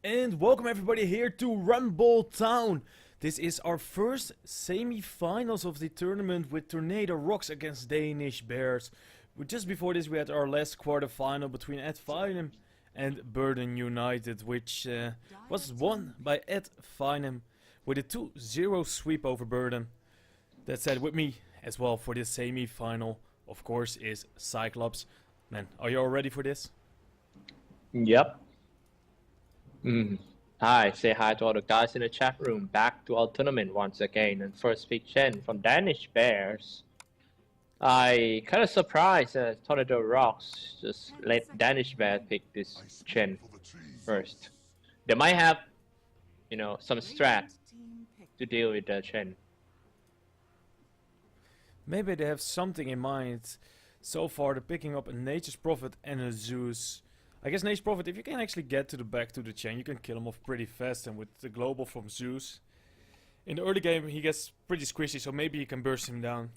And welcome everybody here to Rumble Town. This is our first semi-finals of the tournament with Tornado Rox against Danish Bears. Just before this we had our last quarter-final between Ed Finem and Burden United, which was won by Ed Finem with a 2-0 sweep over Burden. That said, with me as well for this semi-final, of course, is Cyclops. Man, are you all ready for this? Yep. Hi, say hi to all the guys in the chat room. Back to our tournament once again. And first pick Chen from Danish Bears. I kind of surprised that Tornado Rox just let Danish Bears pick this Chen first. They might have, some strat to deal with the Chen. Maybe they have something in mind. So far, they're picking up a Nature's Prophet and a Zeus. I guess Nature's Prophet, if you can actually get to the back to the chain, you can kill him off pretty fast. And with the global from Zeus, in the early game he gets pretty squishy, so maybe you can burst him down.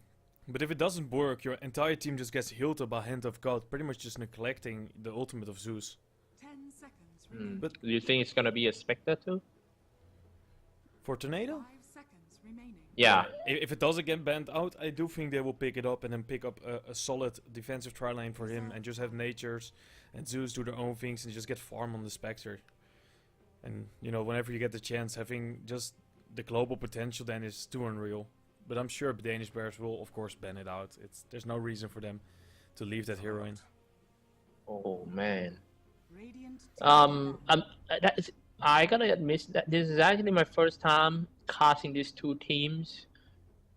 But if it doesn't work, your entire team just gets healed up by Hand of God, pretty much just neglecting the ultimate of Zeus. 10 seconds But do you think it's gonna be a Spectre too? For Tornado? 5 seconds remaining. Yeah. If it does get banned out, I do think they will pick it up and then pick up a solid defensive tri lane for him and just have Natures and Zeus do their own things and just get farm on the Spectre. And, whenever you get the chance, having just the global potential then is too unreal. But I'm sure Danish Bears will, of course, ban it out. There's no reason for them to leave that hero in. Oh man. Radiant I gotta admit that this is actually my first time casting these two teams.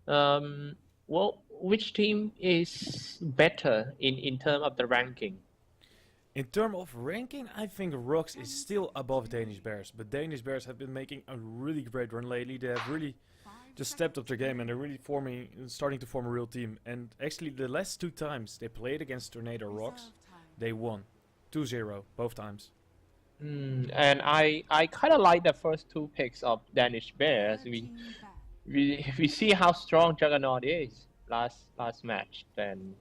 Well, which team is better in terms of the ranking? In terms of ranking, I think Rox is still above Danish Bears. But Danish Bears have been making a really great run lately. They have really just stepped up their game and they're really starting to form a real team. And actually the last two times they played against Tornado Rox, they won 2-0 both times. And I kind of like the first two picks of Danish Bears. We see how strong Juggernaut is last match. Then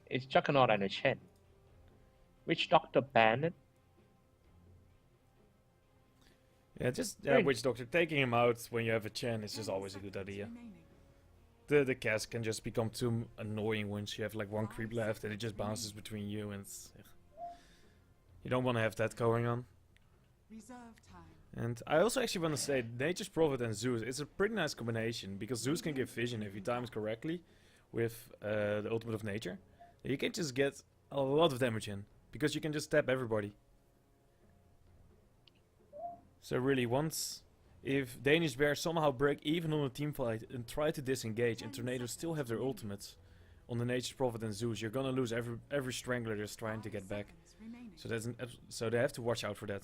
it's Juggernaut and a Chen. Which Doctor banned it? Yeah, just Witch Doctor taking him out when you have a Chen is just always a good idea. The cast can just become too annoying once you have like one creep left and it just bounces between you and you don't want to have that going on. And I also actually want to say Nature's Prophet and Zeus, it's a pretty nice combination because Zeus can give vision if you time it correctly with the ultimate of nature. You can just get a lot of damage in because you can just tap everybody. So really if Danish Bears somehow break even on a team fight and try to disengage and Tornadoes still have their ultimates on the Nature's Prophet and Zeus, you're gonna lose every Strangler that's trying to get back. So they have to watch out for that.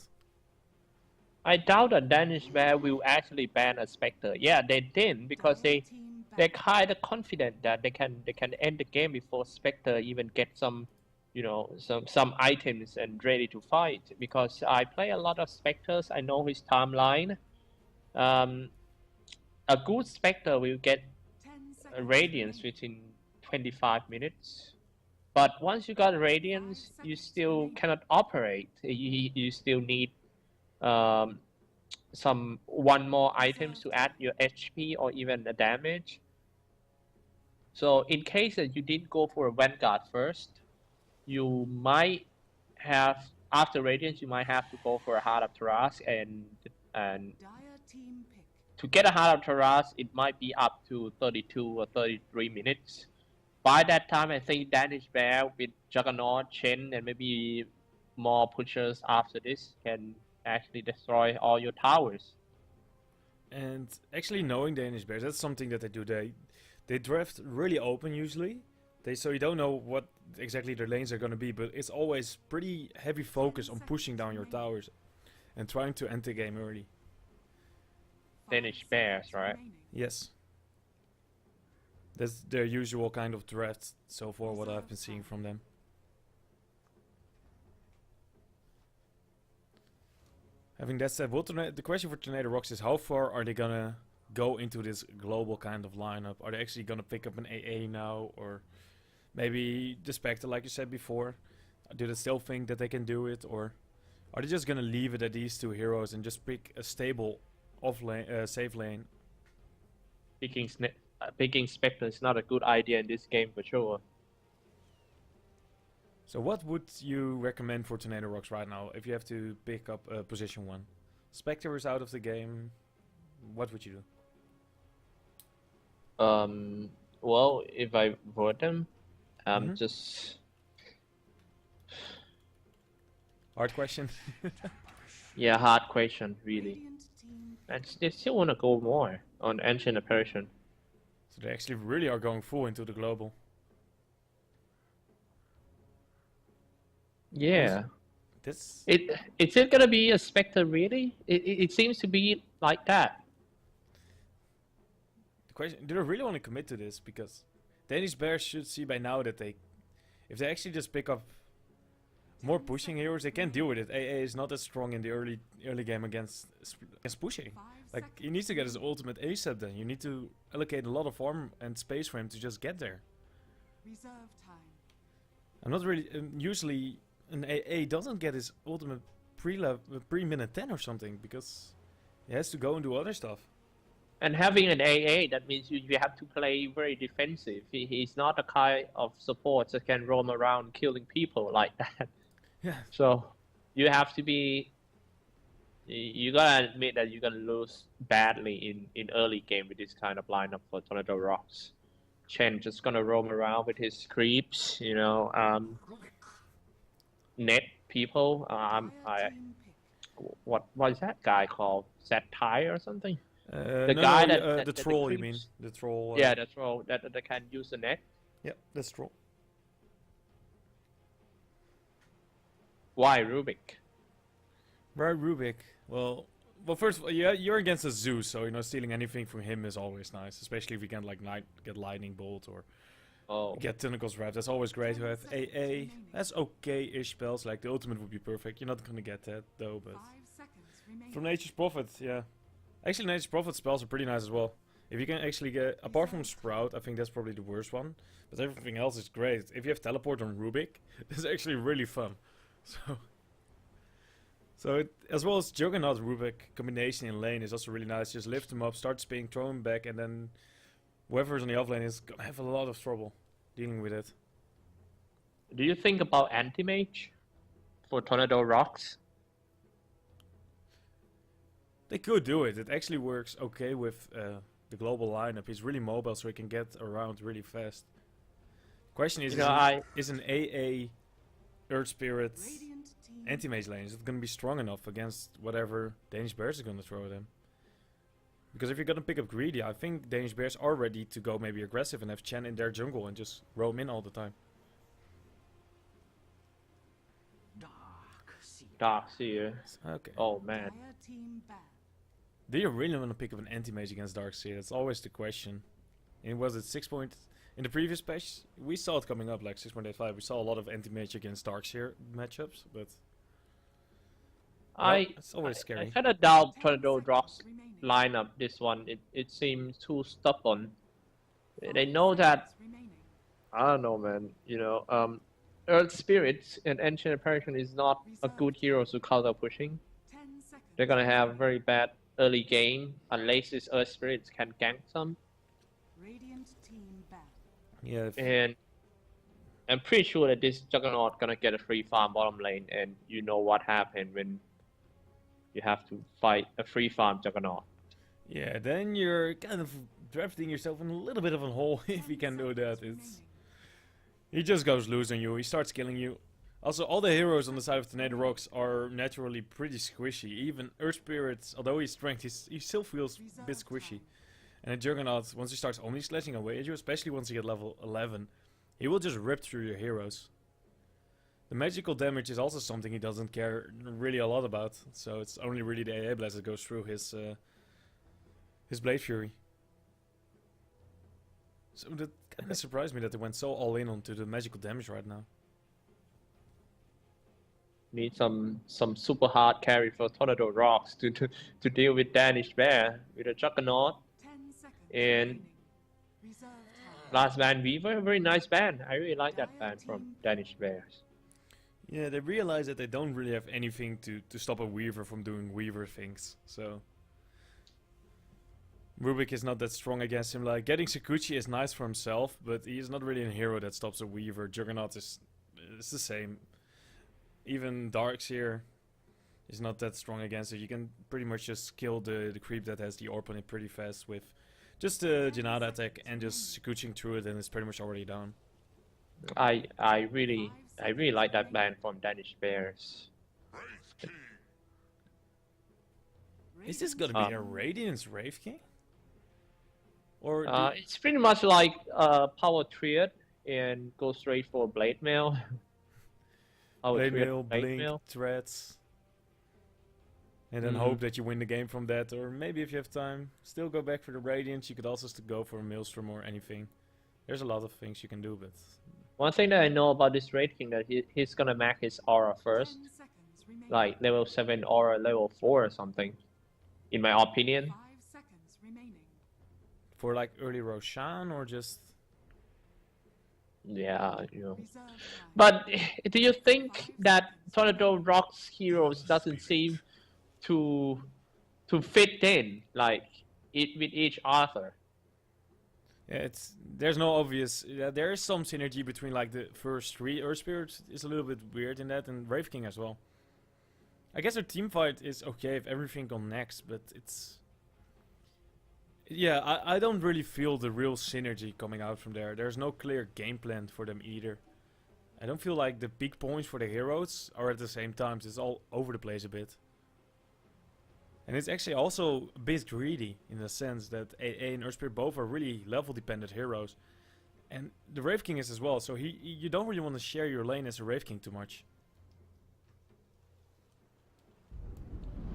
I doubt that Danish Bear will actually ban a Spectre. Yeah, they didn't because they're kind of confident that they can end the game before Spectre even get some items and ready to fight. Because I play a lot of Spectres, I know his timeline. A good Spectre will get a Radiance within 25 minutes. But once you got Radiance, you still cannot operate. You still need one more items to add your HP or even the damage. So in case that you didn't go for a Vanguard first, you might have, after Radiance, you might have to go for a Heart of Taras and to get a Heart of Taras, it might be up to 32 or 33 minutes. By that time, I think Danish Bear with Juggernaut, Chen, and maybe more pushers after this can actually destroy all your towers. And actually knowing Danish Bears, that's something that they do. They draft really open usually. So you don't know what exactly their lanes are going to be, but it's always pretty heavy focus on pushing down your towers and trying to end the game early. Danish Bears, right? Yes. That's their usual kind of draft so far, what I've been seeing from them. Having that said, the question for Tornado Rox is how far are they gonna go into this global kind of lineup? Are they actually gonna pick up an AA now, or maybe the Spectre like you said before? Do they still think that they can do it, or Are they just gonna leave it at these two heroes and just pick a stable off lane, safe lane? Picking Spectre is not a good idea in this game for sure. So what would you recommend for Tornado Rox right now if you have to pick up position 1? Spectre is out of the game. What would you do? Well, if I vote them, Mhm. just Hard question. yeah, hard question really. Radiant team And they still want to go more on Ancient Apparition. So they actually really are going full into the global. Yeah. This Is it gonna be a Spectre really? It seems to be like that. the question: do they really want to commit to this? Because Danish Bears should see by now that if they actually just pick up more pushing heroes, they can deal with it. AA is not as strong in the early game against pushing. 5 Like seconds. he needs to get his ultimate ASAP. Then you need to allocate a lot of farm and space for him to just get there. Reserve time. I'm not really usually an AA doesn't get his ultimate pre-minute 10 or something because he has to go and do other stuff. And having an AA, that means you have to play very defensive. He's not the kind of support that can roam around killing people like that. Yeah. So you have to be. You gotta admit that you're gonna lose badly in early game with this kind of lineup for Tornado Rox. Chen just gonna roam around with his creeps, net people. Fire team pick. What is that guy called? Is that Ty or something? The guy the troll, you mean? creeps. The troll. Yeah, that's all. That can use the net. Yeah, that's troll. Why Rubik? Right, Rubik. Well, first of all, yeah, you're against a Zeus, so stealing anything from him is always nice, especially if you can like get lightning bolt or Oh, get tentacles wrap. That's always great to have. AA, that's okay-ish spells. Like the ultimate would be perfect. You're not gonna get that though, but 5 seconds remaining. from Nature's Prophet, yeah. Actually, Nature's Prophet spells are pretty nice as well. If you can actually get, apart from Sprout, I think that's probably the worst one. But everything else is great. If you have teleport on Rubik, it's actually really fun. So as well as Juggernaut Rubik combination in lane is also really nice. Just lift him up, start spinning, throw him back, and then whoever's on the offlane is gonna have a lot of trouble dealing with it. do you think about anti-mage for Tornado Rox? They could do it. It actually works okay with the global lineup. He's really mobile, so he can get around really fast. Question is, is an AA Earth Spirit Radiant team anti-mage lane, is it going to be strong enough against whatever Danish Bears are going to throw at him? Because if you're going to pick up Greedy, I think Danish Bears are ready to go maybe aggressive and have Chen in their jungle and just roam in all the time. Dark Seer. Okay. Oh man. Fire team ban. Do you really want to pick up an anti-mage against Darkseer? That's always the question. And was it 6 point... In the previous patch, we saw it coming up like 6.85. We saw a lot of anti-mage against Darkseer matchups, but... well, it's always I scary. kind of doubt 10 Tornado Rox seconds remaining. lineup. This one, it seems too stubborn. They know that. Seconds remaining. I don't know, man. Earth Spirits and Ancient Apparition is not a good hero to counter pushing. 10 seconds. They're gonna have very bad early game unless this Earth Spirits can gank some. Radiant team ban. Yeah, And I'm pretty sure that this Juggernaut gonna get a free farm bottom lane, and you know what happened when you have to fight a free farm Juggernaut. yeah, then you're kind of drafting yourself in a little bit of a hole if you can do that. He just goes loose on you, he starts killing you. Also, all the heroes on the side of Tornado Rox are naturally pretty squishy. Even Earth Spirits, although he's strength, he still feels a bit squishy. And a Juggernaut, once he starts only slashing away at you, especially once you get level 11, he will just rip through your heroes. The magical damage is also something he doesn't care really a lot about. So it's only really the AA Blast that goes through his Blade Fury. So that kind of surprised me that they went so all in onto the magical damage right now. Need some super hard carry for Tornado Rox to deal with Danish Bear with a Juggernaut 10 seconds and remaining. Reserve time. Last Band Weaver. Very nice band. I really like that band from Danish Bears. Yeah, they realize that they don't really have anything to stop a Weaver from doing Weaver things, so... Rubik is not that strong against him. Like, getting Sakuchi is nice for himself, but he's not really a hero that stops a Weaver. Juggernaut is the same. Even Darkseer is not that strong against it. You can pretty much just kill the creep that has the orb on it pretty fast with just the Janada attack and just Sakuching through it, and it's pretty much already down. I really like that plan from Danish Bears. Is this gonna be a Radiance Wraith King? Or It's pretty much like Power Triad and go straight for Blade Mail. Blade Mail, Blink, Threats, and then hope that you win the game from that, or maybe if you have time, still go back for the Radiance. You could also go for a Maelstrom or anything. There's a lot of things you can do, but... One thing that I know about this Raid King that he's gonna max his aura 10 first, seconds remaining. like level 7 aura, level 4 or something, in my opinion. 5 seconds remaining. For like early Roshan or just... Yeah, you know. Reserve time. But do you think that Tornado Rox heroes doesn't seem to fit in like with each other? Yeah, there's no obvious... Yeah, there is some synergy between like the first 3 Earth Spirits. Is a little bit weird in that, and Wraith King as well. I guess our team fight is okay if everything gone next, but it's... Yeah, I don't really feel the real synergy coming out from there. There's no clear game plan for them either. I don't feel like the big points for the heroes are at the same time. It's all over the place a bit. And it's actually also a bit greedy in the sense that AA and Earthspirit both are really level dependent heroes. And the Wraith King is as well, so you don't really want to share your lane as a Wraith King too much.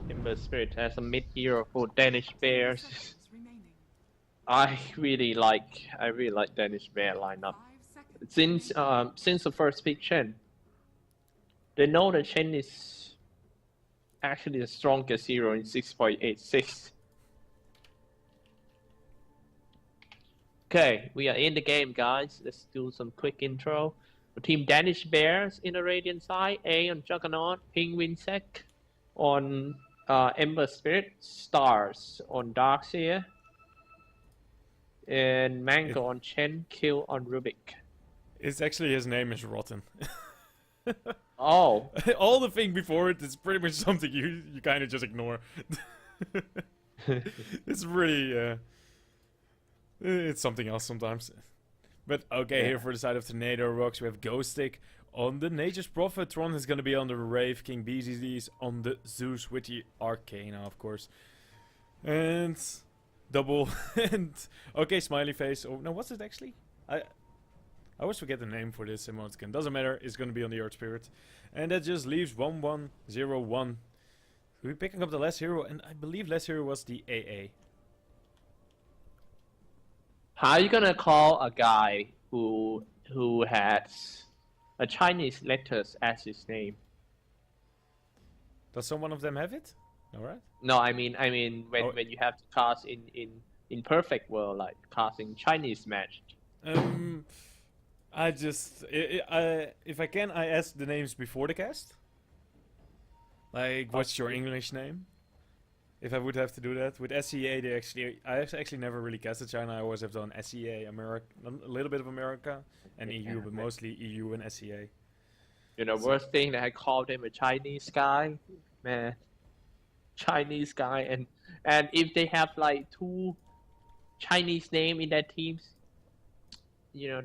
Ember Spirit as a mid hero for Danish 10 Bears. seconds remaining. I really like Danish Bear lineup. 5 seconds. Since the first pick Chen, they know that Chen is actually the strongest hero in 6.86. Okay, we are in the game, guys. Let's do some quick intro. The team Danish Bears in the Radiant side, A on Juggernaut, Ping Winsec on Ember Spirit, Stars on Darkseer, and Mango on Chen, Kill on Rubik. It's actually his name is Rotten. Oh, All the thing before it is pretty much something you kind of just ignore. It's really it's something else sometimes. But okay, Yeah. here for the side of Tornado Rox we have Ghostic on the Nature's Prophet. Tron is gonna be on the Wraith King. BZZ's on the Zeus with the Arcana, of course. And double and okay, smiley face. Oh no, what's it actually? I always forget the name for this emoticon. Doesn't matter, it's gonna be on the Earth Spirit. And that just leaves 1101. We're picking up the last hero, and I believe last hero was the AA. how are you gonna call a guy who has a Chinese letters as his name? Does some one of them have it? Alright. No, I mean when Oh. when you have to cast in perfect world, like casting Chinese match. I just, if I can, I ask the names before the cast. Like, what's your English name? If I would have to do that with SEA, I actually never really casted China. I always have done SEA, America, a little bit of America, and EU, but mostly EU and SEA. You know, worst thing that I called him a Chinese guy, man. Chinese guy, and if they have like 2 Chinese name in their teams, you know,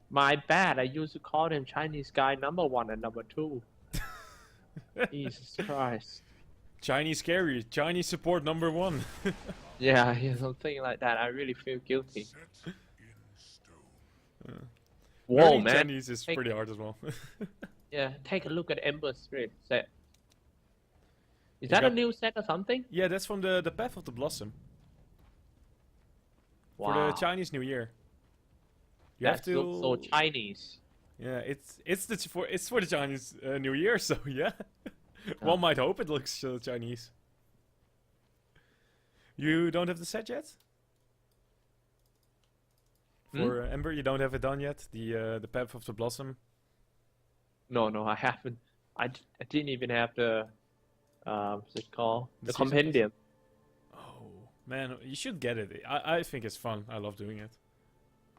my bad. I used to call them Chinese guy number 1 and number 2. Jesus Christ. Chinese carry, Chinese support number 1. Yeah, something like that. I really feel guilty. Whoa, Learning man. Chinese is pretty hard as well. Yeah, take a look at Ember Spirit set. Is You that a got- new set or something? Yeah, that's from the Path of the Blossom Wow. for the Chinese New Year. You That have to. looks so Chinese. Yeah, it's for the Chinese New Year, so yeah. One might hope it looks Chinese. You don't have the set yet? For Ember, you don't have it done yet. The Path of the Blossom. No, I haven't. I didn't even have the what's it called? The The season pass? compendium. Oh man, you should get it. I think it's fun. I love doing it.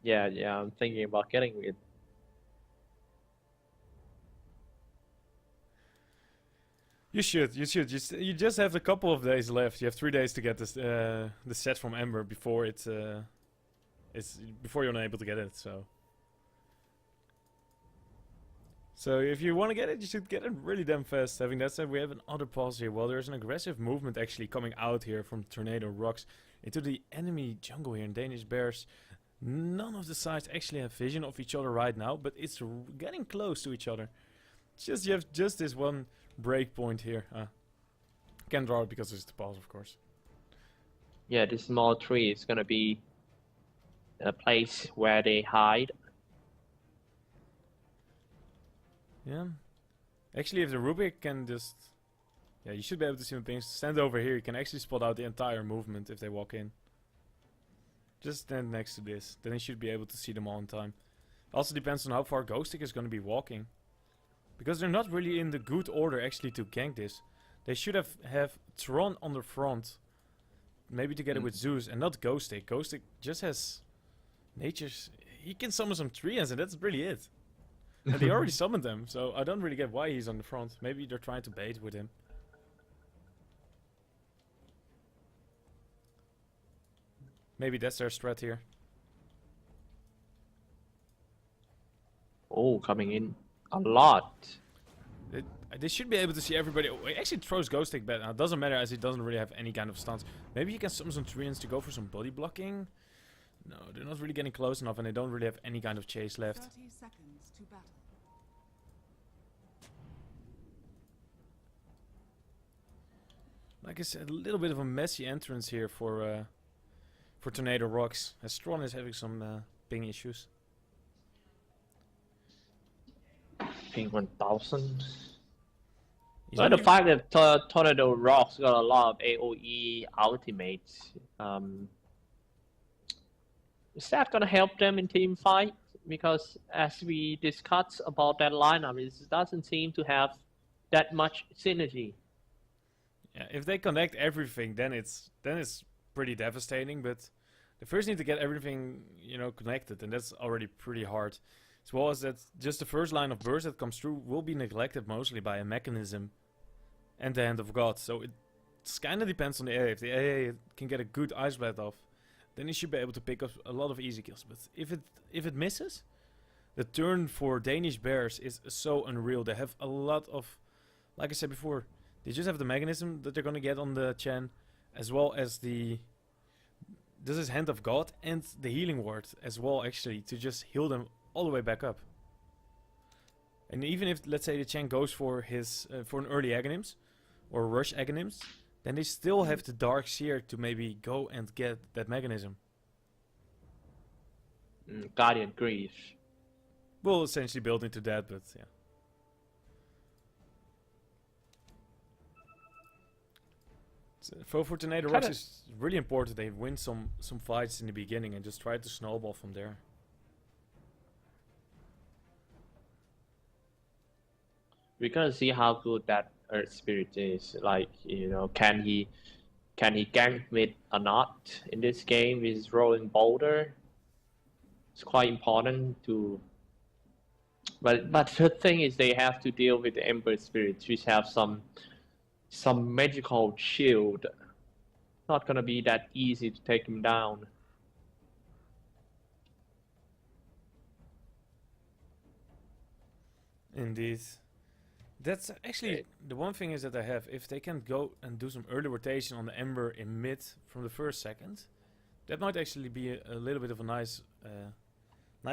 Yeah, I'm thinking about getting it. You should. You just have a couple of days left. You have 3 days to get this the set from Ember before it's before you're not able to get it. So if you want to get it, you should get it really damn fast. Having that said, we have another pause here. Well, there's an aggressive movement actually coming out here from Tornado Rox into the enemy jungle here in Danish Bears. None of the sides actually have vision of each other right now, but it's getting close to each other. Just you have just this one break point here. Can't draw it because it's the pause, of course. Yeah, this small tree is gonna be a place where they hide. Yeah. Actually, if the Rubik can just... Yeah, you should be able to see when things stand over here. You can actually spot out the entire movement if they walk in. Just stand next to this. Then you should be able to see them all in time. Also depends on how far Ghostic is going to be walking. Because they're not really in the good order actually to gank this. They should have Tron on the front. Maybe together with Zeus and not Ghostic. Ghostic just has... Nature's... He can summon some treants and that's really it. And they already summoned them, so I don't really get why he's on the front. Maybe they're trying to bait with him. Maybe that's their strat here. Oh, coming in a lot. They should be able to see everybody. Oh, he actually throws Ghostic back. Now, it doesn't matter as he doesn't really have any kind of stance. Maybe he can summon some treants to go for some body blocking. No, they're not really getting close enough and they don't really have any kind of chase left. 30 seconds to battle. Like I said, a little bit of a messy entrance here for Tornado Rox. As Stron is having some ping issues. Ping 1000. He's So the only- fact that Tornado Rox got a lot of AoE ultimates, is that gonna help them in team fight? Because as we discussed about that lineup, it doesn't seem to have that much synergy. Yeah, if they connect everything, then it's pretty devastating. But they first need to get everything connected, and that's already pretty hard. As well as that, just the first line of burst that comes through will be neglected mostly by a mechanism and the Hand of God. So it kind of depends on the AA. If the AA can get a good Ice Blast off, then he should be able to pick up a lot of easy kills. But if it misses, the turn for Danish Bears is so unreal. They have a lot of, like I said before, they just have the mechanism that they're gonna get on the Chen, as well as this is Hand of God and the healing ward as well, actually, to just heal them all the way back up. And even if, let's say, the Chen goes for his for an early Aghanims or rush Aghanims, then they still have the Dark Seer to maybe go and get that mechanism. Guardian Grief. Will essentially build into that, but yeah. So for Tornado Rox, it's really important they win some fights in the beginning and just try to snowball from there. We're gonna see how good that Earth Spirit is. Like, can he gank mid or not in this game with his rolling boulder? It's quite important to. But the thing is, they have to deal with the Ember Spirits, which have some magical shield. Not gonna be that easy to take him down. Indeed. That's actually the one thing is that I have. If they can go and do some early rotation on the Ember in mid from the first second, that might actually be a little bit of a nice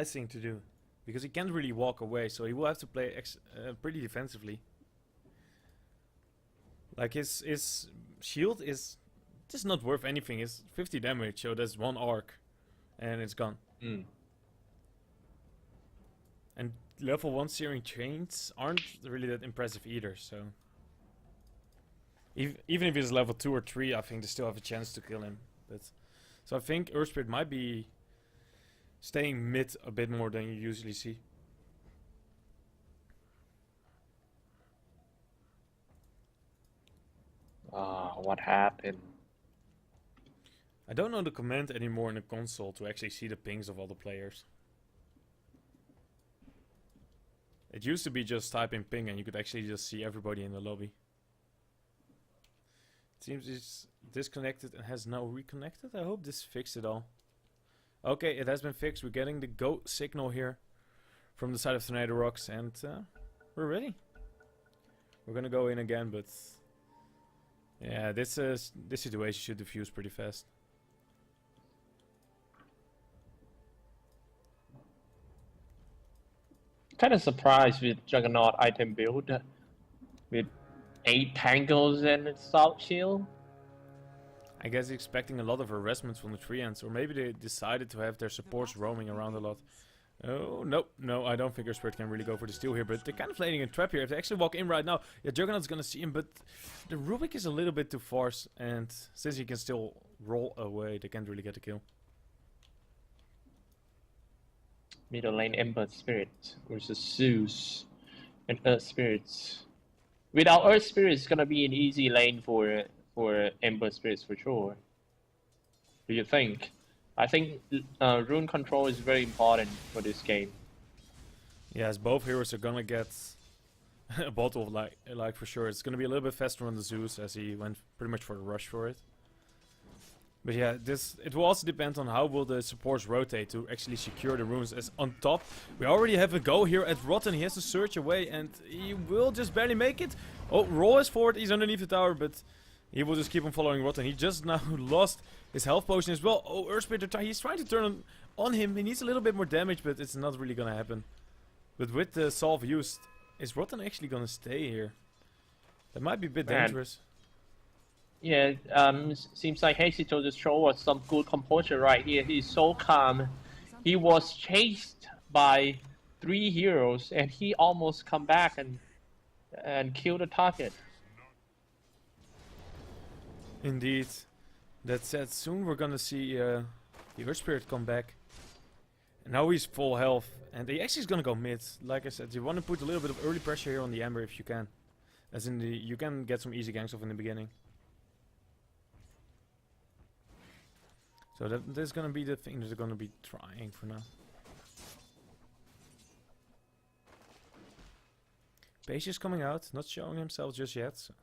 thing to do. Because he can't really walk away, so he will have to play pretty defensively. Like his shield is just not worth anything. It's 50 damage, so that's one arc, and it's gone. And level 1 Searing Chains aren't really that impressive either, so... Even if he's level 2 or 3, I think they still have a chance to kill him. But so I think Earth Spirit might be staying mid a bit more than you usually see. What happened? I don't know the command anymore in the console to actually see the pings of all the players. It used to be just type in ping and you could actually just see everybody in the lobby. It seems it's disconnected and has now reconnected. I hope this fixed it all. Okay, it has been fixed. We're getting the go signal here from the side of Tornado Rox, and we're ready. We're gonna go in again, but yeah, this situation should diffuse pretty fast. Kind of surprised with Juggernaut item build with 8 tangles and a salt shield. I guess expecting a lot of harassment from the Treants, or maybe they decided to have their supports roaming around a lot. Oh, no, I don't think our Spirit can really go for the steal here, but they're kind of laying a trap here. If they actually walk in right now, yeah, Juggernaut's gonna see him, but the Rubik is a little bit too far, and since he can still roll away, they can't really get a kill. Middle lane Ember Spirit versus Zeus and Earth Spirits. Without Earth Spirits, it's gonna be an easy lane for Ember Spirits for sure. Do you think? I think rune control is very important for this game. Yes, both heroes are gonna get a bottle of like for sure. It's gonna be a little bit faster on the Zeus as he went pretty much for a rush for it. But yeah, it will also depend on how will the supports rotate to actually secure the runes. As on top, we already have a go here at Rotten. He has to search away and he will just barely make it. Oh, roll is forward. He's underneath the tower, but he will just keep on following Rotten. He just now lost his health potion as well. Oh, Earthspirit, he's trying to turn on him. He needs a little bit more damage, but it's not really gonna happen. But with the solve used, is Rotten actually gonna stay here? That might be a bit dangerous. Yeah, seems like Hazito just showed us some good composure right here. He's so calm. He was chased by 3 heroes and he almost come back and kill the target. Indeed. That said, soon we're gonna see the Earth Spirit come back. And now he's full health. And he actually is gonna go mid. Like I said, you want to put a little bit of early pressure here on the Ember if you can. As in, you can get some easy ganks off in the beginning. So that's gonna be the thing that they're gonna be trying for now. Page is coming out, not showing himself just yet. So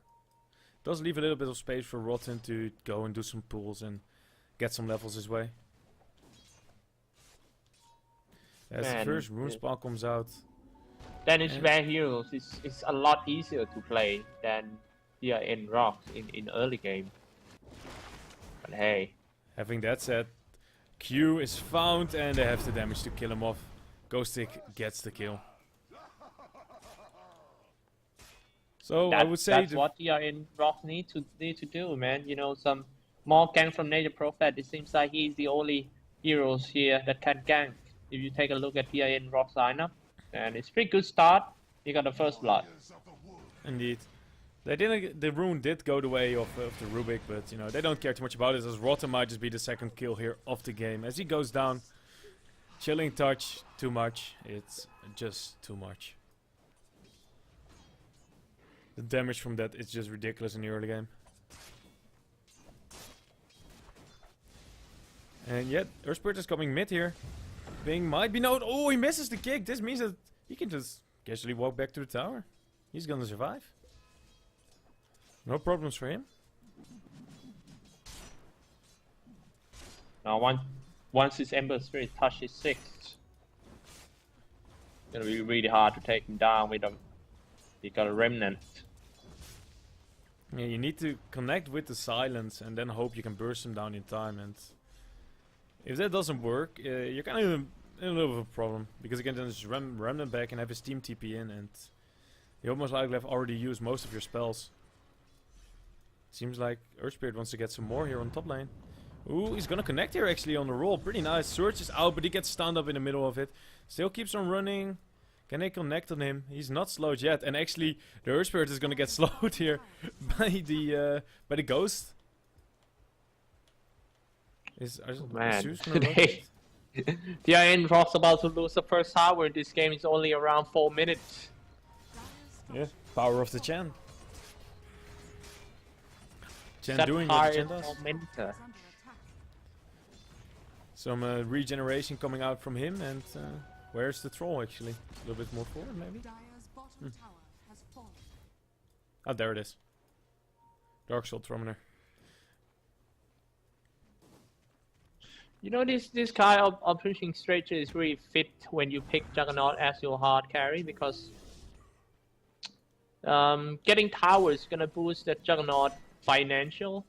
does leave a little bit of space for Rotten to go and do some pulls and get some levels his way. As the first rune spawn comes out. Danish Bears heroes is a lot easier to play than here in Rock in early game. But hey. Having that said, Q is found and they have the damage to kill him off. Ghost Stick gets the kill. So I would say that's what here in Rock need to do, man. You know, some more gank from Nature Prophet. It seems like he's the only heroes here that can gank. If you take a look at here in Rock lineup, and it's a pretty good start. You got the first blood. Indeed. They didn't. The rune did go the way of the Rubik, but you know they don't care too much about it. As Rotten might just be the second kill here of the game. As he goes down, chilling touch too much. It's just too much. The damage from that is just ridiculous in the early game. And yet, Earthspirit is coming mid here. Bing might be no. Oh, he misses the kick. This means that he can just casually walk back to the tower. He's gonna survive. No problems for him. Now once his Ember Spirit touches 6, it's gonna be really hard to take him down with he got a remnant. Yeah, you need to connect with the silence and then hope you can burst him down in time. And if that doesn't work, you're kind of in a little bit of a problem, because you can then just remnant back and have his team TP in, and you almost likely have already used most of your spells. Seems like Earthspirit wants to get some more here on top lane. Ooh, he's gonna connect here actually on the roll. Pretty nice. Surge is out, but he gets stunned up in the middle of it. Still keeps on running. Can they connect on him? He's not slowed yet. And actually, the Earthspirit is gonna get slowed here by the ghost. Man, Zeus gonna today TIN Rock's about to lose the first hour. This game is only around 4 minutes. Yeah, power of the Chan. Chen set doing what fire Chen does. tormentor. Is under attack. Some regeneration coming out from him, and where's the troll actually? A little bit more forward, maybe? Dire's bottom tower has fallen. Oh, there it is. Dark Soul Summoner. You know, this kind of pushing strategy is really fit when you pick Juggernaut as your hard carry, because getting tower is gonna boost that Juggernaut financial,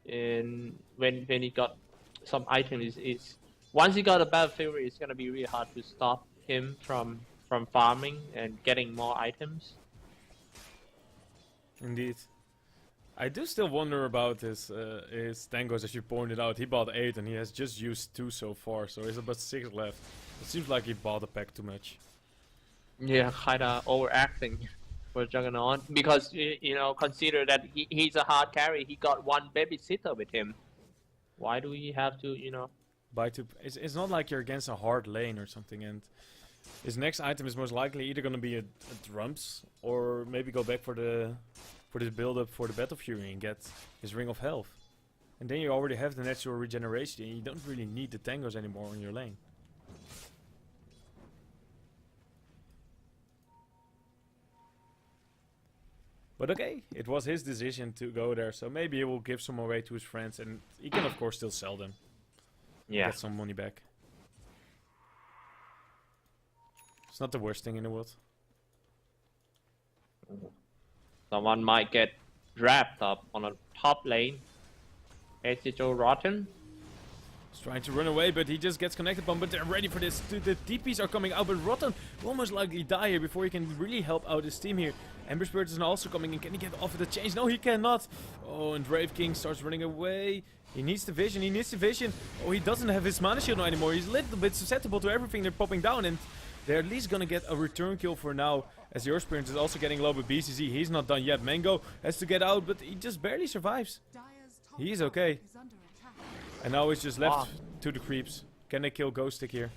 and when he got some items, is once he got a Battle Fury, it's gonna be really hard to stop him from farming and getting more items. Indeed. I do still wonder about his tangos, as you pointed out. He bought 8 and he has just used 2 so far, so there's about 6 left. It seems like he bought a pack too much. Yeah, kinda overacting for Juggernaut, because you know, consider that he's a hard carry. He got 1 babysitter with him. Why do we have to, you know? Buy 2. It's not like you're against a hard lane or something, and his next item is most likely either gonna be a drums, or maybe go back for this build up for the Battle Fury and get his Ring of Health. And then you already have the natural regeneration and you don't really need the tangos anymore in your lane. But okay, it was his decision to go there, so maybe he will give some away to his friends, and he can of course still sell them. Yeah. Get some money back. It's not the worst thing in the world. Someone might get wrapped up on a top lane. Joe Rotten. He's trying to run away, but he just gets connected upon, but they're ready for this. The TPs are coming out, but Rotten will most likely die here before he can really help out his team here. Ember Spirit is also coming in. Can he get off of the change? No, he cannot. Oh, and Brave King starts running away. He needs the vision. He needs the vision. Oh, he doesn't have his mana shield anymore. He's a little bit susceptible to everything they're popping down, and they're at least gonna get a return kill for now, as the Earth Spirit is also getting low with BCZ. He's not done yet. Mango has to get out, but he just barely survives. Dire's top He's tower okay. is under attack. And now he's just left to the creeps. Can they kill Ghost Stick here?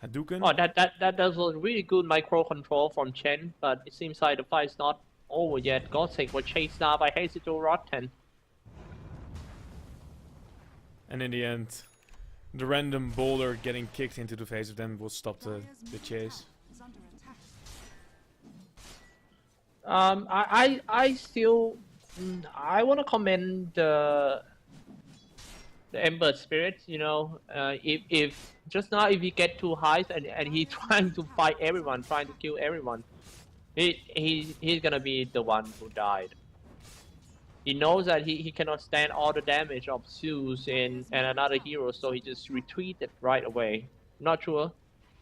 Hadouken? Oh, that was a really good micro control from Chen, but it seems like the fight's not over yet. Godsake was chased now by Joe Rotten. And in the end, the random boulder getting kicked into the face of them will stop the chase. Is under attack. I still I want to commend the Ember Spirit. You know, if just now if he get too high and he's trying to fight everyone, trying to kill everyone, he's gonna be the one who died. He knows that he cannot stand all the damage of Zeus and another hero, so he just retreated right away. Not sure.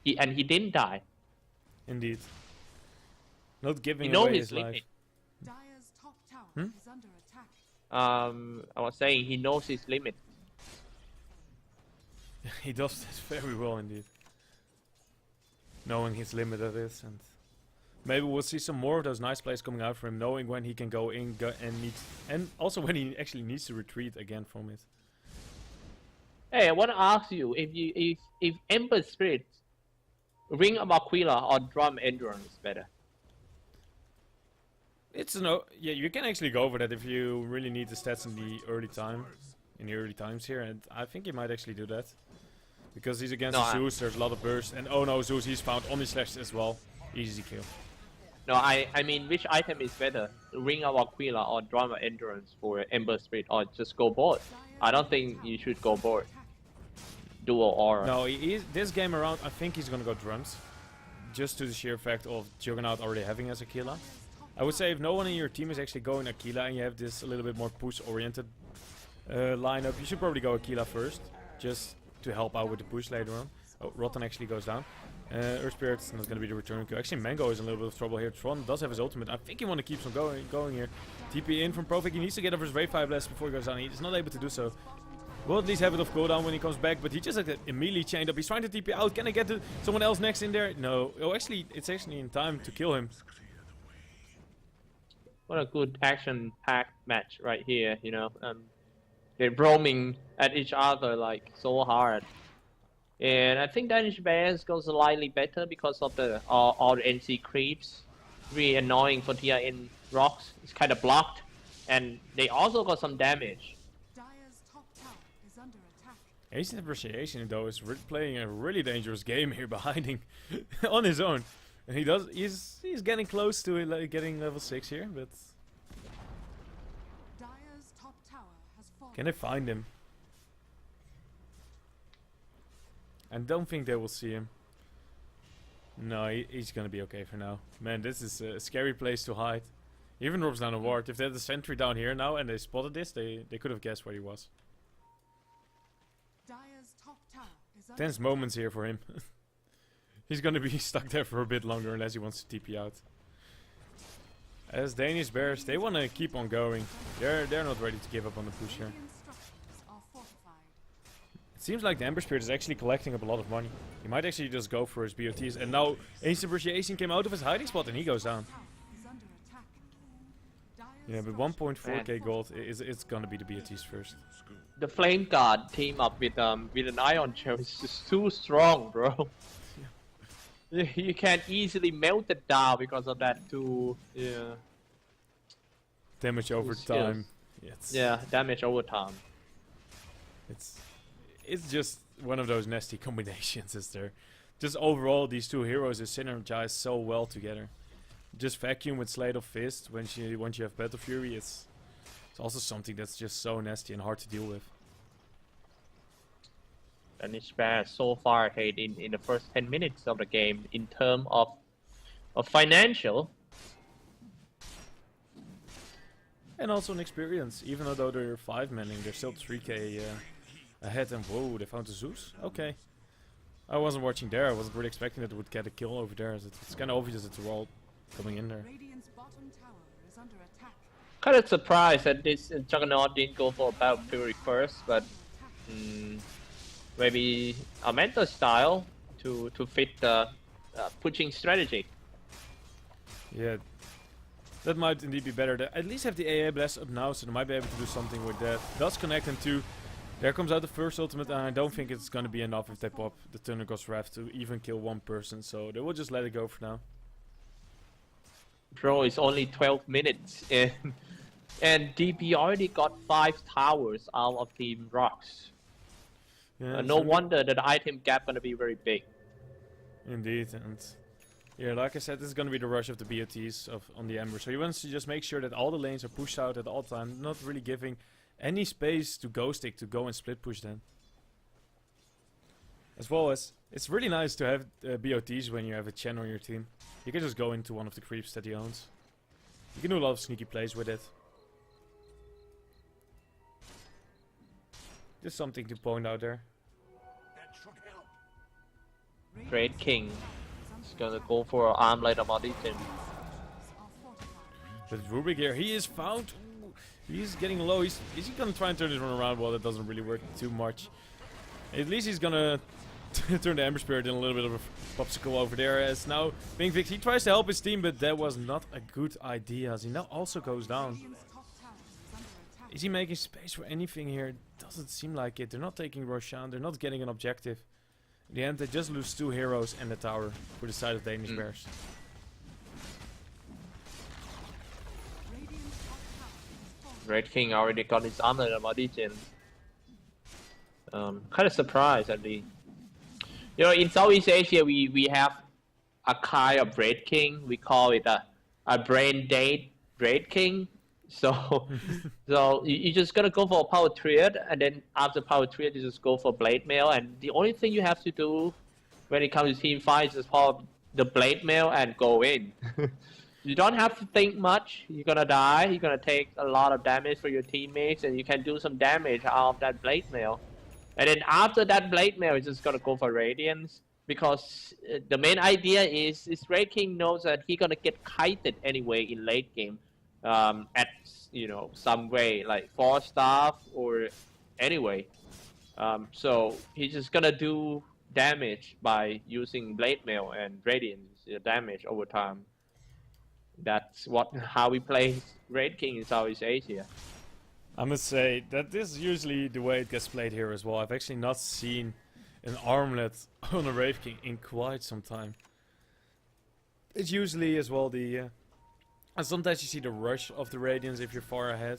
He didn't die. Indeed. Not giving He knows away his his life. limit. Dire's top tower is under attack. I was saying he knows his limit. He does this very well indeed. Knowing his limit that is, and maybe we'll see some more of those nice plays coming out for him, knowing when he can go in and also when he actually needs to retreat again from it. Hey, I want to ask you if Ember Spirit, Ring of Aquila or Drum Endurance is better. It's no, yeah, you can actually go for that if you really need the stats in the early times here, and I think he might actually do that. Because he's against Zeus, there's a lot of burst, and oh no, Zeus, he's found Omni Slash as well. Easy kill. No, I mean, which item is better? Ring of Aquila or Drum of Endurance for Ember Spirit, or just go board? I don't think you should go board. Dual aura. No, this game around, I think he's gonna go drums. Just to the sheer fact of Juggernaut already having as Aquila. I would say if no one in your team is actually going Aquila and you have this a little bit more push-oriented lineup, you should probably go Aquila first, just to help out with the push later on. Oh, Rotten actually goes down. Earth Spirit's not going to be the return kill. Actually, Mango is in a little bit of trouble here. Tron does have his ultimate. I think he want to keep some going here. TP in from Profik. He needs to get over his Wave 5 blast before he goes down. He's not able to do so. Will at least have it off cooldown when he comes back, but he just immediately chained up. He's trying to TP out. Can I get to someone else next in there? No. Oh, actually, it's actually in time to kill him. What a good action-packed match right here, you know. They're roaming at each other like so hard. And I think Danish Bears goes slightly better because of the all the NC creeps. Really annoying for TRN Rox. It's kind of blocked. and they also got some damage. Dire's top tower is under attack. Ancient Appreciation though is playing a really dangerous game here behind him on his own. And he's getting close to like, getting level 6 here, but Dire's top tower has fallen. can they find him? I don't think they will see him. No, he's gonna be okay for now. Man, this is a scary place to hide. Even drops down a ward. If they had the sentry down here now and they spotted this, they could have guessed where he was. Dire's top tower is under Tense attack. moments here for him. He's gonna be stuck there for a bit longer unless he wants to TP out. As Danish Bears, they wanna keep on going. They're not ready to give up on the push here. Radiant structures are fortified. It seems like the Ember Spirit is actually collecting up a lot of money. He might actually just go for his BOTs. And now Ancient Appreciation came out of his hiding spot and he goes down. Tower is under attack. Dire's Yeah, but 1.4k gold it's gonna be the BOTs first. The Flame Guard team up with an Ion Shell is just too strong, bro. You can't easily melt it down because of that too. Yeah. Damage over Skills. time. Yeah, damage over time. It's just one of those nasty combinations, is there? Just overall, these two heroes are synergized so well together. Just Vacuum with Slate of Fist once you have Battle Fury, it's also something that's just so nasty and hard to deal with. Danish Bears so far ahead in the first 10 minutes of the game in terms of financial. And also in experience, even though they're 5-manning, they're still 3k ahead. And whoa, they found the Zeus? Okay. I wasn't watching there, I wasn't really expecting that it would get a kill over there. It's kind of obvious that they're all coming in there. Radiant's bottom tower is under attack. Kind of surprised that this Juggernaut didn't go for Battle Fury first, but maybe a mental style to fit the pushing strategy. Yeah, that might indeed be better. They at least have the AA Blast up now, so they might be able to do something with that. Does connect them too. There comes out the first ultimate, and I don't think it's gonna be enough if they pop the Thundergust Wrath to even kill one person, so they will just let it go for now. Bro, it's only 12 minutes in, and DB already got 5 towers out of Team Rox. Yeah, No so- wonder that the item gap gonna be very big. Indeed, and yeah, like I said, this is gonna be the rush of the BOTs on the Ember. So he wants to just make sure that all the lanes are pushed out at all times, not really giving any space to Ghostic to go and split push them. As well as, it's really nice to have BOTs when you have a Chen on your team. You can just go into one of the creeps that he owns. You can do a lot of sneaky plays with it. Just something to point out there. Great King is gonna go for Armlet of Audition. Are fortified. But Rubik here, he is found. Ooh, he's getting low. Is he gonna try and turn this one around? Well, that doesn't really work too much. At least he's gonna turn the Ember Spirit in a little bit of a popsicle over there. As now, Bing Vix, he tries to help his team, but that was not a good idea. As he now also goes down. Radiant's top tower is under attack. Is he making space for anything here? Doesn't seem like it. They're not taking Roshan. They're not getting an objective. In the end, they just lose 2 heroes and the tower for the side of Danish Bears. Radiant's top tower is fallen. Great King already got his Armlet of Audition. Kind of surprised at the. You know, in Southeast Asia, we have a kind of Red King. We call it a brain dead Red King. So, so you just gotta go for a power triad, and then after power triad, you just go for blade mail. And the only thing you have to do when it comes to team fight is just pop the blade mail and go in. You don't have to think much. You're gonna die. You're gonna take a lot of damage for your teammates, and you can do some damage out of that blade mail. And then after that blade mail, you're just gonna go for radiance, because the main idea is this Red King knows that he's gonna get kited anyway in late game. At some way like 4 staff or anyway, so he's just gonna do damage by using blade mail and radiance damage over time. That's how we play Red King in Southeast Asia. I must say that this is usually the way it gets played here as well. I've actually not seen an armlet on a Wraith King in quite some time. It's usually as well the And sometimes you see the rush of the Radiance if you're far ahead.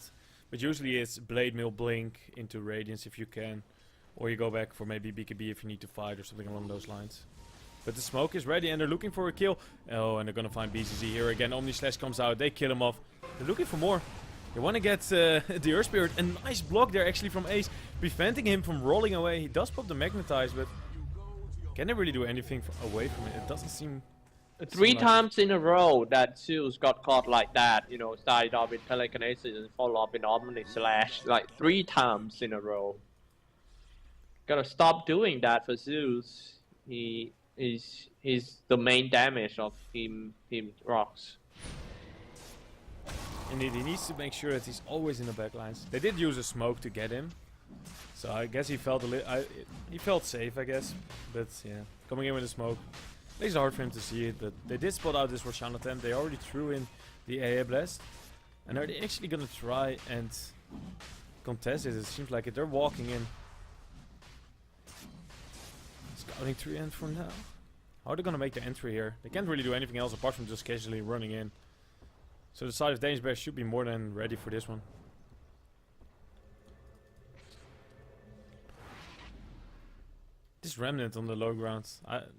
But usually it's Blade Mail Blink into Radiance if you can. Or you go back for maybe BKB if you need to fight or something along those lines. But the smoke is ready and they're looking for a kill. Oh, and they're gonna find BCZ here again. Omni Slash comes out, they kill him off. They're looking for more. They want to get the Earth Spirit. A nice block there actually from Ace, preventing him from rolling away. He does pop the Magnetize, but can they really do anything away from it? It doesn't seem... Three times in a row that Zeus got caught like that, you know, started off with telekinesis and followed up in Omni Slash, like 3 times in a row. Gotta stop doing that for Zeus. He's the main damage of Team Rox. Indeed, he needs to make sure that he's always in the backlines. They did use a smoke to get him, so I guess he felt he felt safe, I guess. But yeah, coming in with the smoke makes it hard for him to see it. But they did spot out this Roshan attempt. They already threw in the AA blast, and are they actually gonna try and contest it? It seems like it. They're walking in, scouting 3 end for now. How are they gonna make the entry here? They can't really do anything else apart from just casually running in. So the side of Danish Bears should be more than ready for this one. This Remnant on the low ground.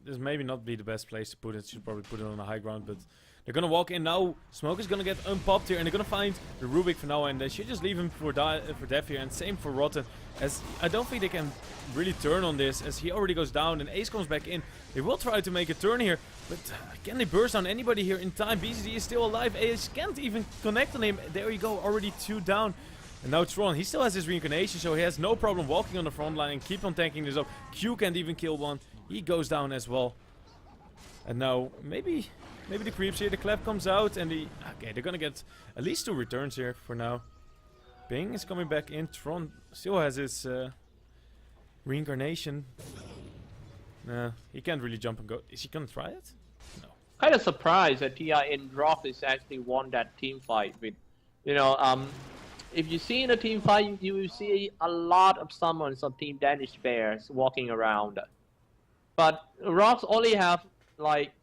This maybe not be the best place to put it. Should probably put it on the high ground, but they're gonna walk in now. Smoke is gonna get unpopped here, and they're gonna find the Rubik for now, and they should just leave him for death here. And same for Rotten, as I don't think they can really turn on this, as he already goes down, and Ace comes back in. They will try to make a turn here, but can they burst on anybody here in time? BCD is still alive. Ace can't even connect on him. There you go, already 2 down. And now Tron, he still has his reincarnation, so he has no problem walking on the front line and keep on tanking this up. Q can't even kill one. He goes down as well. And now, maybe the creeps here. The clap comes out, and okay, they're gonna get at least 2 returns here for now. Bing is coming back in. Tron still has his reincarnation. Nah, he can't really jump and go. Is he gonna try it? No. Kind of surprised that TIN Rock is actually won that team fight with, you know, if you see in a team fight, you will see a lot of summons of Team Danish Bears walking around. But Rox only have like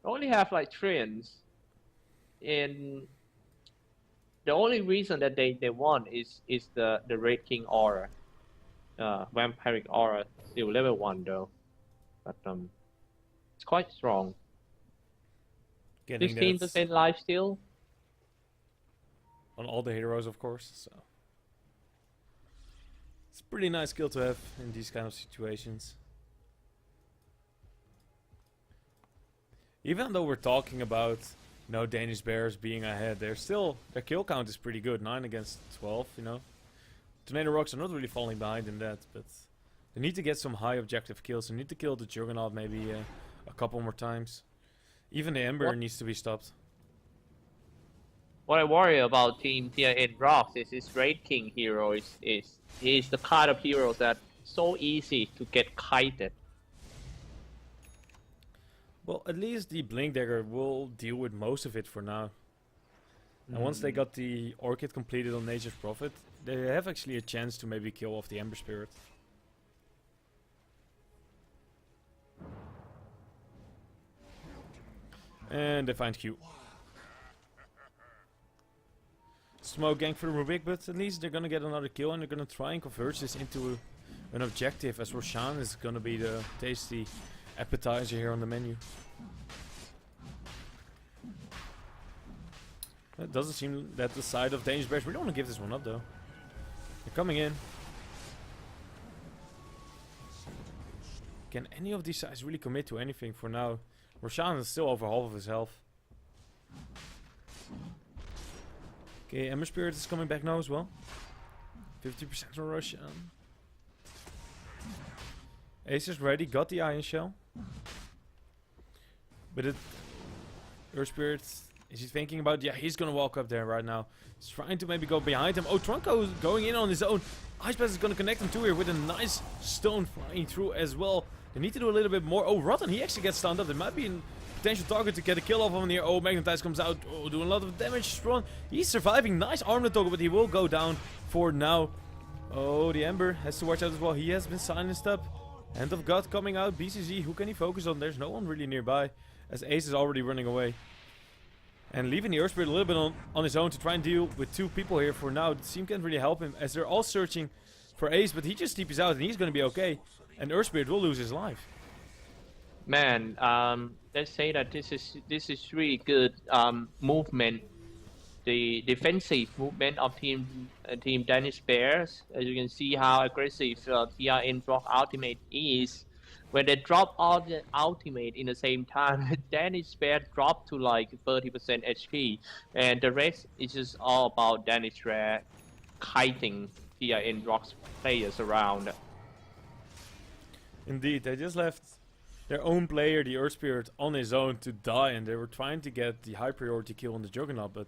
Trians, and the only reason that they won is the Red King aura, Vampiric aura, still level 1 though, but it's quite strong. 15% life steal on all the heroes, of course. So it's a pretty nice skill to have in these kind of situations. Even though we're talking about, you know, Danish Bears being ahead, their kill count is pretty good, 9 against 12. You know, Tornado Rox are not really falling behind in that, but they need to get some high objective kills. They need to kill the Juggernaut maybe a couple more times. Even the Ember needs to be stopped. What I worry about Team TIN Rox is his Raid King hero is the kind of hero that so easy to get kited. Well, at least the Blink Dagger will deal with most of it for now. And once they got the Orchid completed on Nature's Prophet, they have actually a chance to maybe kill off the Ember Spirit. And they find Q. Smoke gank for the Rubik, but at least they're gonna get another kill, and they're gonna try and convert this into an objective, as Roshan is gonna be the tasty appetizer here on the menu. It doesn't seem that the side of Danish Bears really want to give this one up though. They're coming in. Can any of these sides really commit to anything for now? Roshan is still over half of his health. Okay, Ember Spirit is coming back now as well. 50% for Roshan. Ace is ready, got the Iron Shell. But Earth Spirit, is he thinking about, yeah, he's gonna walk up there right now. He's trying to maybe go behind him. Oh, Trunko is going in on his own. Ice Blast is gonna connect him to here with a nice stone flying through as well. They need to do a little bit more. Oh, Rotten, he actually gets stunned up. There might be a potential target to get a kill off on here. Oh, Magnetize comes out. Oh, doing a lot of damage. Strong. He's surviving. Nice armlet toggle, but he will go down for now. Oh, the Ember has to watch out as well. He has been silenced up. Hand of God coming out. BCZ, who can he focus on? There's no one really nearby, as Ace is already running away. And leaving the Earth Spirit a little bit on his own to try and deal with 2 people here for now. The team can't really help him as they're all searching for Ace, but he just TP's out and he's gonna be okay. And Earth Spirit will lose his life. Man, let's say that this is really good movement. The defensive movement of team Danish Bears. As you can see how aggressive TRN Rock ultimate is. When they drop all the ultimate in the same time, Danish Bears drop to like 30% HP, and the rest is just all about Danish Bears kiting TRN Rock's players around. Indeed, they just left their own player, the Earth Spirit, on his own to die, and they were trying to get the high priority kill on the Juggernaut, but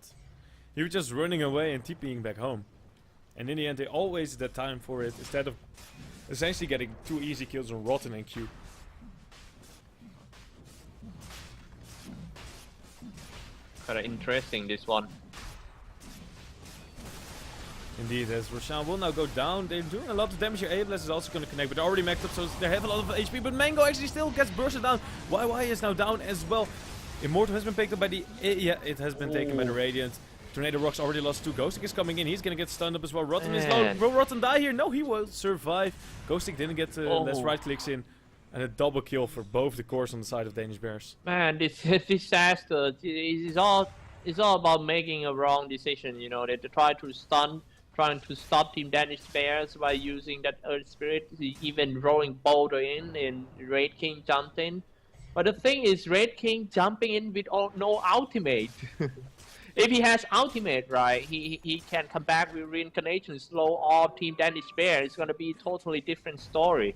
he was just running away and TPing back home. And in the end, they all wasted that time for it, instead of essentially getting 2 easy kills on Rotten and Q. Kinda interesting, this one. Indeed, as Roshan will now go down. They're doing a lot of damage here. Abless is also going to connect, but they're already maxed up, so they have a lot of HP. But Mango actually still gets bursted down. YY is now down as well. Immortal has been picked up by the... yeah, it has been taken by the Radiant. Tornado Rox already lost 2. Ghostic is coming in. He's going to get stunned up as well. Rotten is low. Will Rotten die here? No, he will survive. Ghostic didn't get less right clicks in. And a double kill for both the cores on the side of Danish Bears. Man, this disaster is all about making a wrong decision. You know, they try to trying to stop Team Danish Bears by using that Earth Spirit, even rolling Boulder in, and Red King jumped in. But the thing is, Red King jumping in with no ultimate. If he has ultimate, right, he can come back with reincarnation, slow off Team Danish Bears. It's gonna be a totally different story.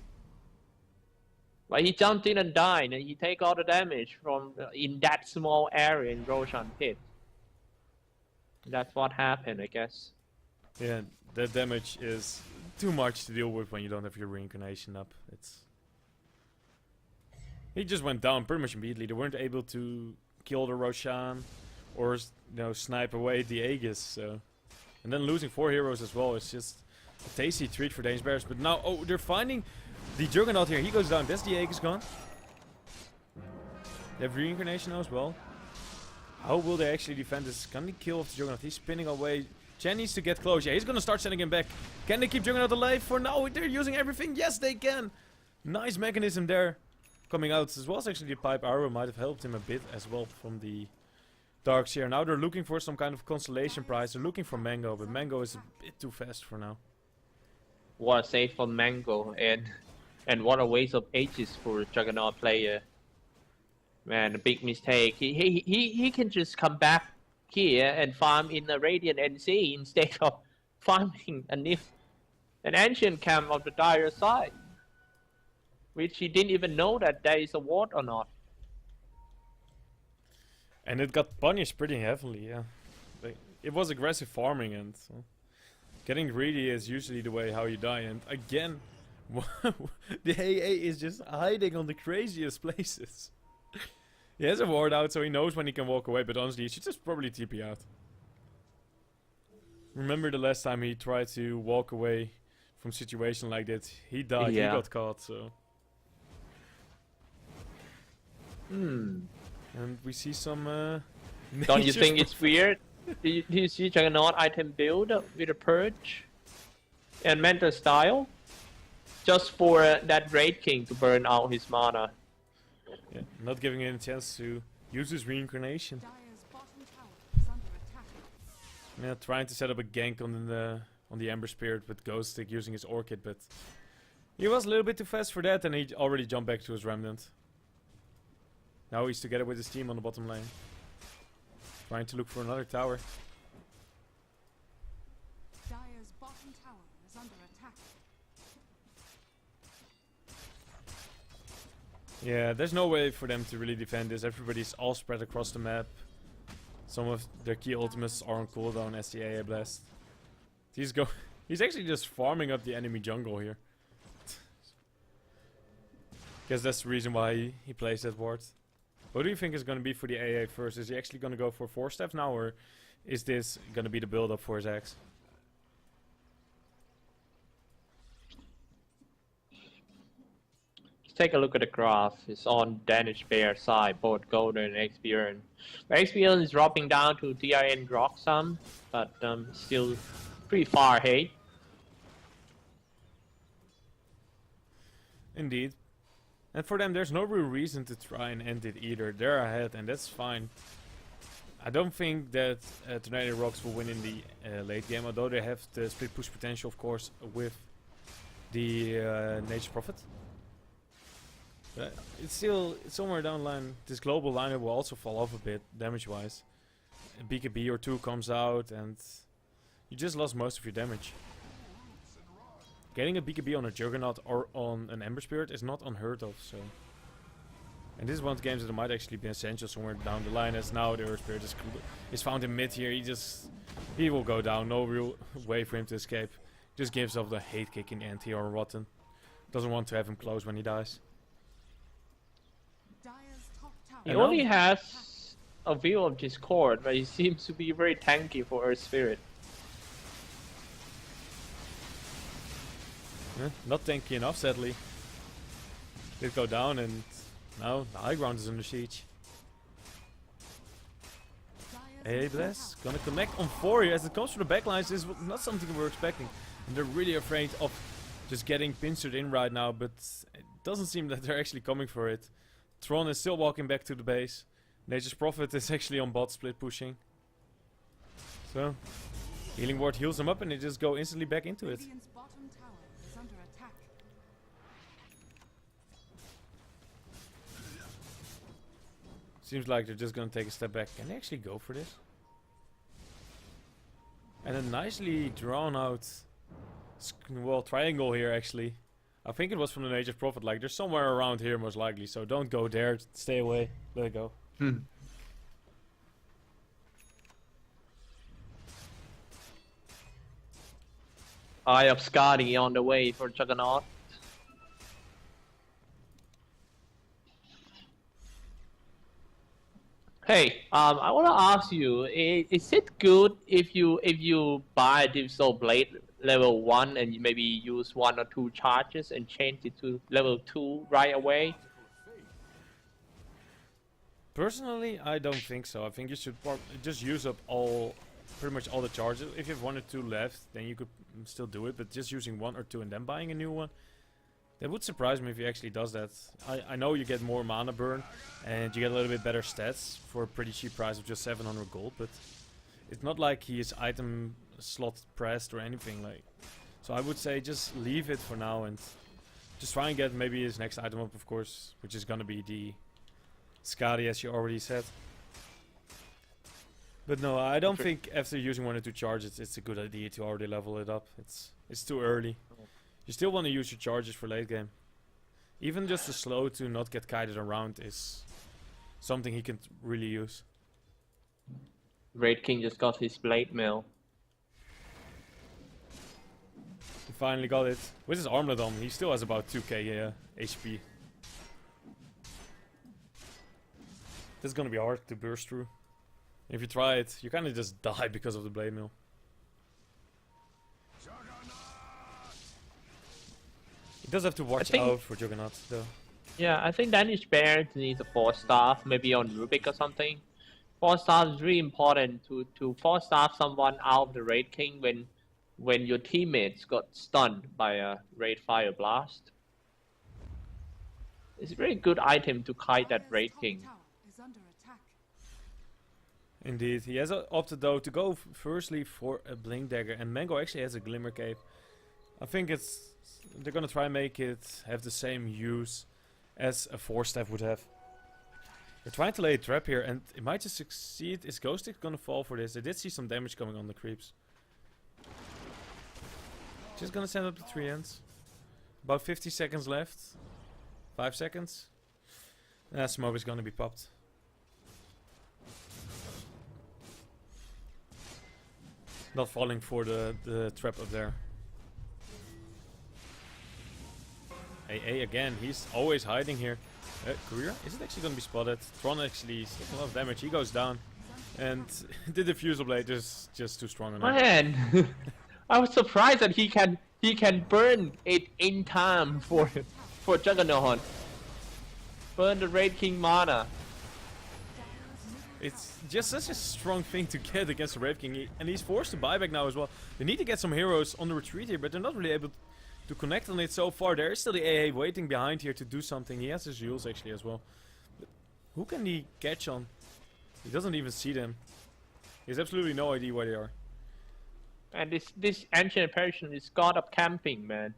But he jumped in and died, and he take all the damage from in that small area in Roshan pit. That's what happened, I guess. Yeah, that damage is too much to deal with when you don't have your reincarnation up. He just went down pretty much immediately. They weren't able to kill the Roshan or snipe away the Aegis. So, and then losing 4 heroes as well is just a tasty treat for Danish Bears. But now, they're finding the Juggernaut here. He goes down. That's the Aegis gone. They have reincarnation now as well. How will they actually defend this? Can they kill off the Juggernaut? He's spinning away. Chen needs to get close. Yeah, he's gonna start sending him back. Can they keep Juggernaut alive for now? They're using everything. Yes, they can. Nice mechanism there. Coming out as well as actually the pipe arrow might have helped him a bit as well from the Darks here. Now they're looking for some kind of consolation prize. They're looking for Mango, but Mango is a bit too fast for now. What a save for Mango, and what a waste of ages for a Juggernaut player. Man, a big mistake. He can just come back here and farm in the Radiant NC instead of farming an ancient camp of the dire side, which he didn't even know that there is a ward or not. And it got punished pretty heavily, yeah. It was aggressive farming, and getting greedy is usually the way how you die. And again, the AA is just hiding on the craziest places. He has a ward out, so he knows when he can walk away, but honestly, he should just probably TP out. Remember the last time he tried to walk away from a situation like that? He died, Yeah. he got caught, so... And we see some... Don't you think it's weird? Do you see Juggernaut item build with a Purge and Mental Style? Just for that Raid King to burn out his mana. Yeah, not giving him a chance to use his reincarnation. Dire's bottom tower is under attack. Yeah, trying to set up a gank on the Ember Spirit with Ghost Stick using his Orchid, but he was a little bit too fast for that, and he already jumped back to his Remnant. Now he's together with his team on the bottom lane, trying to look for another tower. Dire's bottom tower is under attack. Yeah, there's no way for them to really defend this. Everybody's all spread across the map. Some of their key ultimates are on cooldown as the AA Blast. He's actually just farming up the enemy jungle here. Guess that's the reason why he plays that ward. What do you think is going to be for the AA first? Is he actually going to go for 4 steps now, or is this going to be the build up for his axe? take a look at the graph. It's on Danish Bear side, both Golden and Experience. Experience is dropping down to DIN Rock some, but still pretty far ahead. Indeed. And for them, there's no real reason to try and end it either. They're ahead, and that's fine. I don't think that Tornado Rox will win in the late game, although they have the split push potential, of course, with the Nature's Prophet. But it's still somewhere down the line. This global lineup will also fall off a bit, damage-wise. A BKB or two comes out, and you just lost most of your damage. Getting a BKB on a Juggernaut or on an Ember Spirit is not unheard of, so... And this is one of the games that might actually be essential somewhere down the line, as now the Earth Spirit is found in mid here. He will go down, no real way for him to escape. Just gives off the hate kick in the end here on Rotten. Doesn't want to have him close when he dies. Dire's top tower. He only has a view of Discord, but he seems to be very tanky for Earth Spirit. Not tanky enough, sadly. Did go down, and now the high ground is under siege. Hey, Bless, gonna connect on 4 here. As it comes from the backlines, this is not something we were expecting. And they're really afraid of just getting pincered in right now, but it doesn't seem that they're actually coming for it. Tron is still walking back to the base. Nature's Prophet is actually on bot split pushing. So, Healing Ward heals them up and they just go instantly back into it. Radiant's bottom tower is under attack. Seems like they're just gonna take a step back. Can they actually go for this? And a nicely drawn out triangle here actually. I think it was from the Nature's Prophet, like they're somewhere around here most likely, so don't go there, stay away, let it go. Eye of Skadi on the way for Juggernaut. Hey, I want to ask you, is it good if you buy a Digital Blade level 1 and you maybe use 1 or 2 charges and change it to level 2 right away? Personally, I don't think so. I think you should just use up pretty much all the charges. If you have 1 or 2 left, then you could still do it, but just using 1 or 2 and then buying a new one, that would surprise me if he actually does that. I know you get more mana burn and you get a little bit better stats for a pretty cheap price of just 700 gold, but it's not like he is item slot pressed or anything like. So I would say just leave it for now and just try and get maybe his next item up, of course, which is gonna be the Skadi, as you already said. But no, I don't think after using 1 or 2 charges it's a good idea to already level it up. It's too early. You still want to use your charges for late game. Even just the slow to not get kited around is something he can really use. Raid King just got his blade mill. He finally got it. With his armlet on, he still has about 2k HP. This is gonna be hard to burst through. If you try it, you kind of just die because of the blade mill. He does have to watch out for Juggernaut, though. Yeah, I think Danish Bears needs a 4-staff, maybe on Rubik or something. 4-staff is really important to 4-staff someone out of the Raid King when your teammates got stunned by a Raid Fire Blast. It's a very good item to kite that Raid King. Top tower is under attack. Indeed, he has opted though to go firstly for a Blink Dagger, and Mango actually has a Glimmer Cape. I think they're gonna try and make it have the same use as a 4-staff would have. They're trying to lay a trap here, and it might just succeed. Is Ghost Stick gonna fall for this? They did see some damage coming on the creeps. Just gonna send up the 3 ends. About 50 seconds left. 5 seconds. And that smoke is gonna be popped. Not falling for the trap up there. AA again, he's always hiding here. Courier? Is it actually gonna be spotted? Tron actually is taking a lot of damage, he goes down. And the diffusal blade is just too strong enough. Man! I was surprised that he can burn it in time for Juggernaut. Burn the Raid King mana. It's just such a strong thing to get against the Brave King, and he's forced to buy back now as well. They need to get some heroes on the retreat here, but they're not really able to connect on it so far. There is still the AA waiting behind here to do something. He has his Jules actually as well. But who can he catch on? He doesn't even see them. He has absolutely no idea where they are. And this ancient apparition is god of camping, man.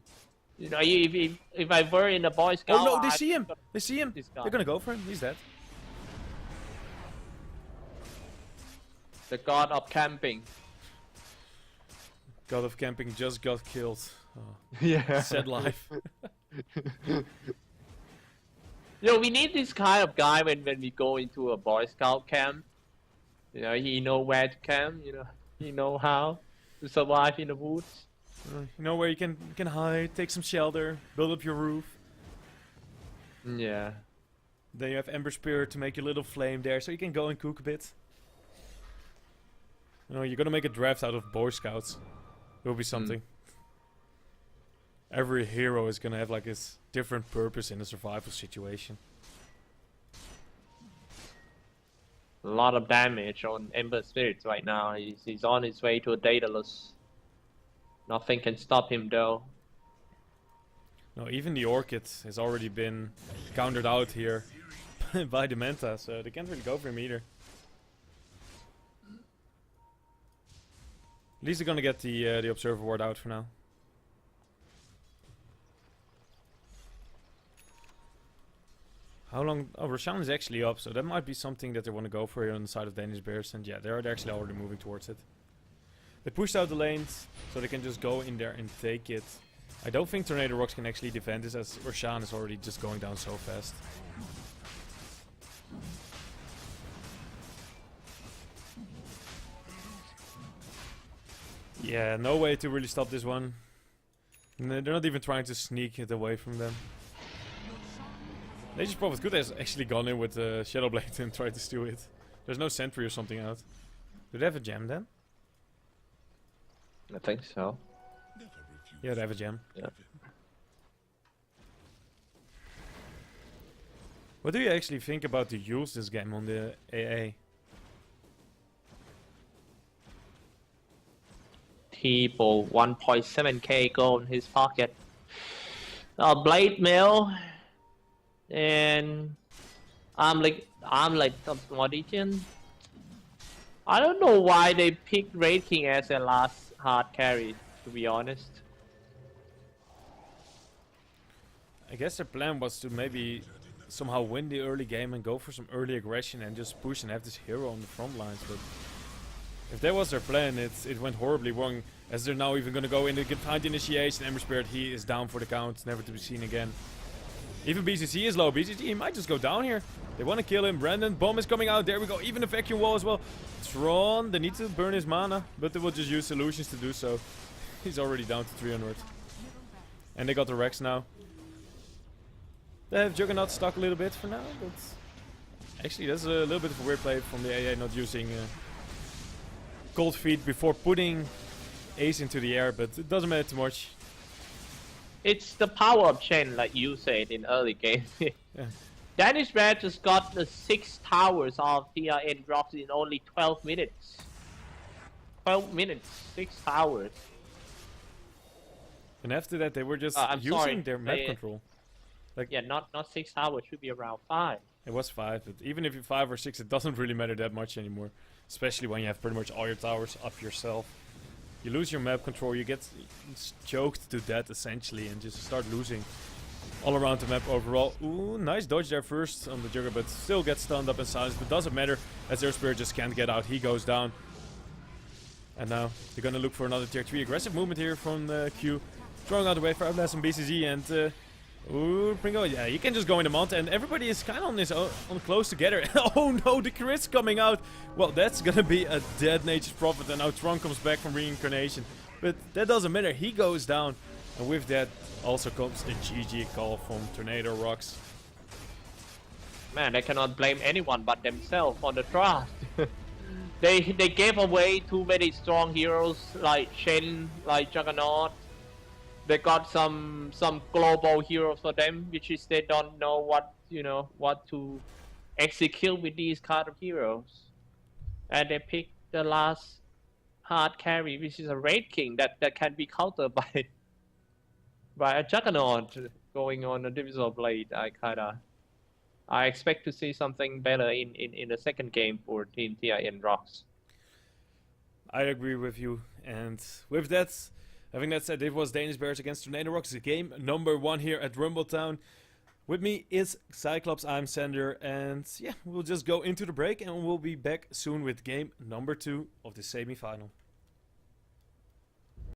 You know, if I were in a Boy Scout... Oh no, they see him! They see him! This guy. They're gonna go for him. He's dead. The god of camping. God of Camping just got killed. Oh, Yeah. sad life. You know, we need this kind of guy when we go into a Boy Scout camp. You know, he know where to camp, you know. He know how to survive in the woods. You know where you can hide, take some shelter, build up your roof. Yeah. Then you have Ember Spear to make your little flame there, so you can go and cook a bit. You know, you're gonna make a draft out of Boy Scouts. It will be something. Every hero is gonna have like his different purpose in a survival situation. A lot of damage on Ember Spirits right now. He's on his way to a Daedalus. Nothing can stop him though. No, even the Orchid has already been countered out here by the Manta, so they can't really go for him either. At least they're gonna get the Observer Ward out for now. How long? Oh, Roshan is actually up, so that might be something that they want to go for here on the side of Danish Bears. And yeah, they're actually already moving towards it. They pushed out the lanes, so they can just go in there and take it. I don't think Tornado Rox can actually defend this, as Roshan is already just going down so fast. Yeah, no way to really stop this one. They're not even trying to sneak it away from them. Nature's Prophet could have actually gone in with the Shadow Blade and tried to steal it. There's no sentry or something out. Do they have a gem then? I think so. Yeah, they have a gem. Yeah. What do you actually think about the use this game on the AA? People 1.7k gold in his pocket. A blade mill and I'm like the audition. I don't know why they picked Raid King as their last hard carry, to be honest. I guess their plan was to maybe somehow win the early game and go for some early aggression and just push and have this hero on the front lines, but if that was their plan, it went horribly wrong, as they're now even gonna go in and find initiation. Ember Spirit, he is down for the count, never to be seen again. Even BCC is low. BCC, he might just go down here. They want to kill him. Brandon, bomb is coming out. There we go. Even a vacuum wall as well. Tron, they need to burn his mana, but they will just use solutions to do so. He's already down to 300. And they got the Rex now. They have Juggernaut stuck a little bit for now, but actually that's a little bit of a weird play from the AA, not using Cold Feet before putting Ace into the air, but it doesn't matter too much. It's the power of chain, like you said in early game. Yeah. Danish Bears just got the 6 towers of TRN drops in only 12 minutes. 12 minutes, 6 towers. And after that they were just I'm using sorry, their map control. Like, yeah, not 6 towers, should be around 5. it was 5, but even if you're 5 or 6, it doesn't really matter that much anymore. Especially when you have pretty much all your towers up yourself. You lose your map control, you get choked to death essentially, and just start losing all around the map overall. Ooh, nice dodge there first on the Jugger, but still gets stunned up and silenced. But doesn't matter, as their Spirit just can't get out. He goes down. And now they're gonna look for another tier 3 aggressive movement here from Q. Throwing out the way for Outlast and BCZ, and ooh, Pringo, yeah, you can just go in the mount, and everybody is kind of on his own, on close together. Oh no, the crit's coming out. Well, that's gonna be a dead Nature's Prophet, and now Tron comes back from reincarnation. But that doesn't matter, he goes down. And with that also comes a GG call from Tornado Rox. Man, they cannot blame anyone but themselves on the draft. they gave away too many strong heroes like Shen, like Juggernaut. They got some global heroes for them, which is they don't know what what to execute with these kind of heroes, and they pick the last hard carry, which is a Raid King that can be countered by a Juggernaut going on a Divisor Blade. I expect to see something better in the second game for Team TIN Rocks. I agree with you. And with that, having that said, it was Danish Bears against Tornado Rox, game number 1 here at Rumbletown. With me is Cyclops, I'm Sander, and yeah, we'll just go into the break and we'll be back soon with game number 2 of the semi-final.